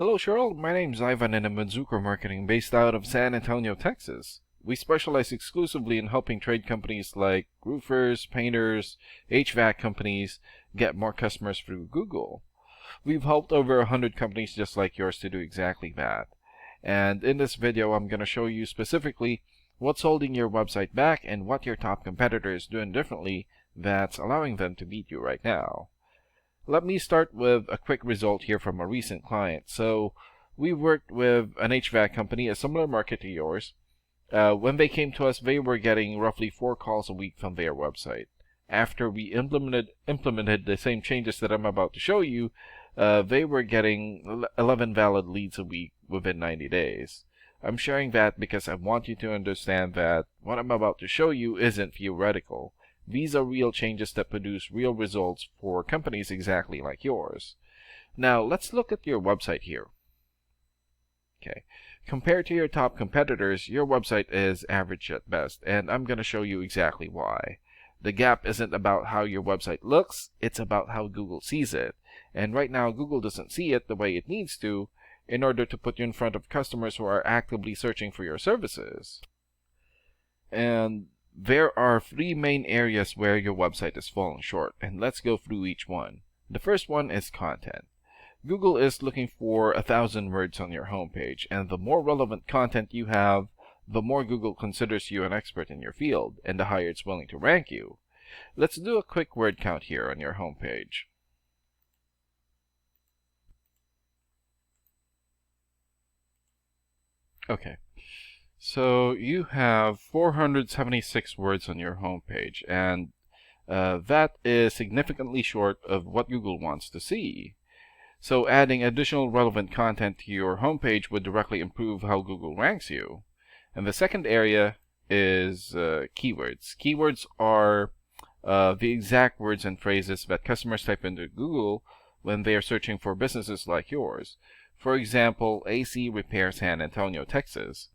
Hello, Cheryl. My name's Ivan and I'm in Zucker Marketing based out of San Antonio, Texas. We specialize exclusively in helping trade companies like roofers, painters, HVAC companies get more customers through Google. We've helped over 100 companies just like yours to do exactly that. And in this video, I'm going to show you specifically what's holding your website back and what your top competitor is doing differently that's allowing them to beat you right now. Let me start with a quick result here from a recent client. So we worked with an HVAC company, a similar market to yours. When they came to us, they were getting roughly 4 calls a week from their website. After we implemented the same changes that I'm about to show you, they were getting 11 valid leads a week within 90 days. I'm sharing that because I want you to understand that what I'm about to show you isn't theoretical. These are real changes that produce real results for companies exactly like yours. Now, let's look at your website here. Okay. Compared to your top competitors, your website is average at best, and I'm going to show you exactly why. The gap isn't about how your website looks, it's about how Google sees it. And right now, Google doesn't see it the way it needs to in order to put you in front of customers who are actively searching for your services. And there are 3 main areas where your website is falling short, and let's go through each one. The first one is content. Google is looking for 1,000 words on your homepage, and the more relevant content you have, the more Google considers you an expert in your field, and the higher it's willing to rank you. Let's do a quick word count here on your homepage. Okay. So you have 476 words on your homepage, and that is significantly short of what Google wants to see. So adding additional relevant content to your homepage would directly improve how Google ranks you. And the second area is keywords. Keywords are the exact words and phrases that customers type into Google when they are searching for businesses like yours. For example, AC Repair San Antonio, Texas.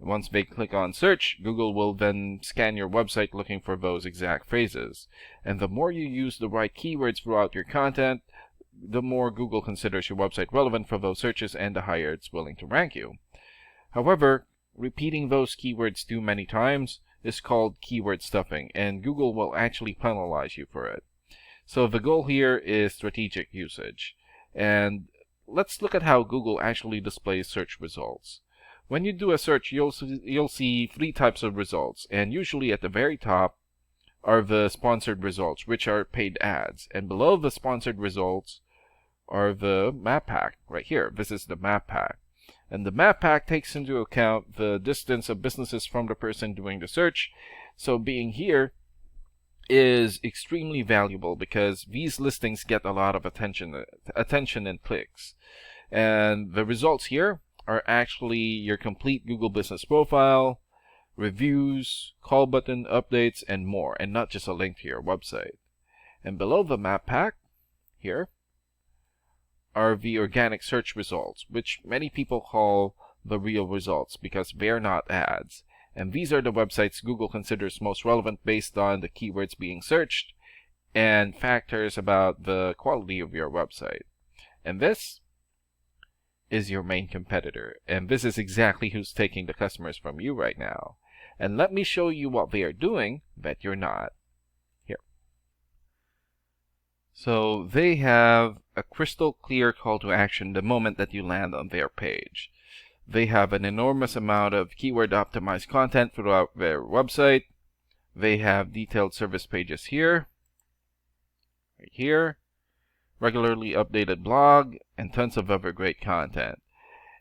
Once they click on search, Google will then scan your website looking for those exact phrases. And the more you use the right keywords throughout your content, the more Google considers your website relevant for those searches and the higher it's willing to rank you. However, repeating those keywords too many times is called keyword stuffing, and Google will actually penalize you for it. So the goal here is strategic usage. And let's look at how Google actually displays search results. When you do a search, you'll see 3 types of results, and usually at the very top are the sponsored results, which are paid ads, and below the sponsored results are the map pack right here. This is the map pack, and the map pack takes into account the distance of businesses from the person doing the search. So being here is extremely valuable because these listings get a lot of attention and clicks, and the results here are actually your complete Google business profile, reviews, call button, updates, and more, and not just a link to your website. And below the map pack here are the organic search results, which many people call the real results because they're not ads. And these are the websites Google considers most relevant based on the keywords being searched and factors about the quality of your website. And this is your main competitor, and this is exactly who's taking the customers from you right now. And let me show you what they are doing that you're not. Here. So they have a crystal clear call to action the moment that you land on their page. They have an enormous amount of keyword optimized content throughout their website. They have detailed service pages here, right here, regularly updated blog, and tons of other great content.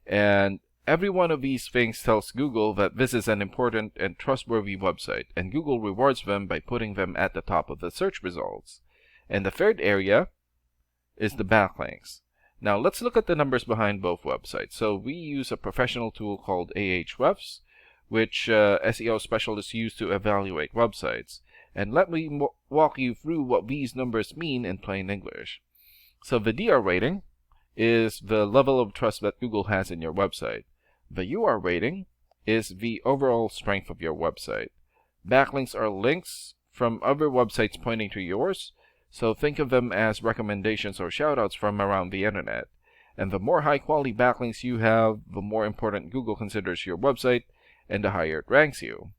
And every one of these things tells Google that this is an important and trustworthy website, and Google rewards them by putting them at the top of the search results. And the third area is the backlinks. Now let's look at the numbers behind both websites. So we use a professional tool called Ahrefs, which SEO specialists use to evaluate websites. And let me walk you through what these numbers mean in plain English. So the DR rating is the level of trust that Google has in your website. The UR rating is the overall strength of your website. Backlinks are links from other websites pointing to yours, so think of them as recommendations or shoutouts from around the internet. And the more high quality backlinks you have, the more important Google considers your website and the higher it ranks you.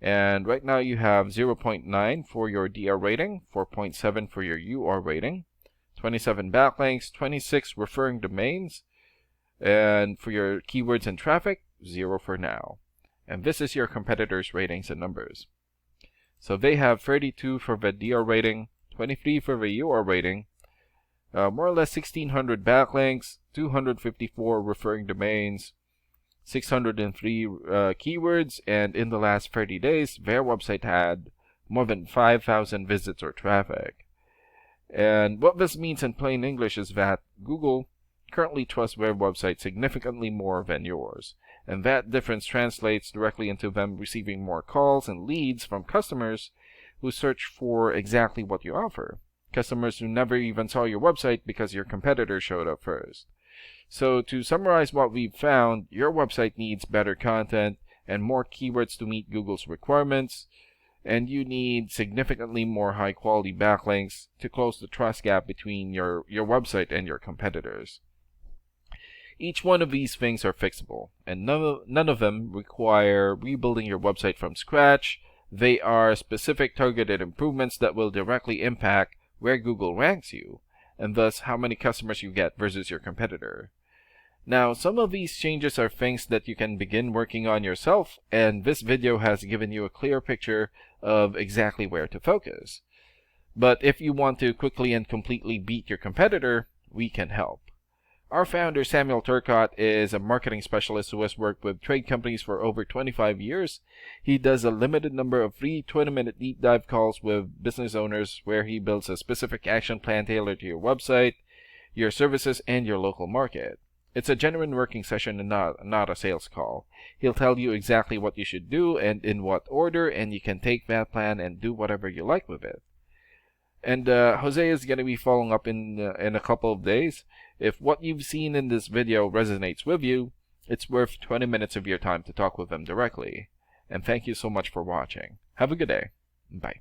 And right now you have 0.9 for your DR rating, 4.7 for your UR rating, 27 backlinks, 26 referring domains, and for your keywords and traffic, 0 for now. And this is your competitors' ratings and numbers. So they have 32 for the DR rating, 23 for the UR rating, more or less 1,600 backlinks, 254 referring domains, 603 keywords, and in the last 30 days, their website had more than 5,000 visits or traffic. And what this means in plain English is that Google currently trusts their website significantly more than yours. And that difference translates directly into them receiving more calls and leads from customers who search for exactly what you offer. Customers who never even saw your website because your competitor showed up first. So to summarize what we've found, your website needs better content and more keywords to meet Google's requirements, and you need significantly more high quality backlinks to close the trust gap between your website and your competitors. Each one of these things are fixable, and none of them require rebuilding your website from scratch. They are specific targeted improvements that will directly impact where Google ranks you, and thus how many customers you get versus your competitor. Now, some of these changes are things that you can begin working on yourself, and this video has given you a clear picture of exactly where to focus. But if you want to quickly and completely beat your competitor, we can help. Our founder, Samuel Turcott, is a marketing specialist who has worked with trade companies for over 25 years. He does a limited number of free 20-minute deep dive calls with business owners where he builds a specific action plan tailored to your website, your services, and your local market. It's a genuine working session and not a sales call. He'll tell you exactly what you should do and in what order, and you can take that plan and do whatever you like with it. And Jose is going to be following up in a couple of days. If what you've seen in this video resonates with you, it's worth 20 minutes of your time to talk with them directly. And thank you so much for watching. Have a good day. Bye.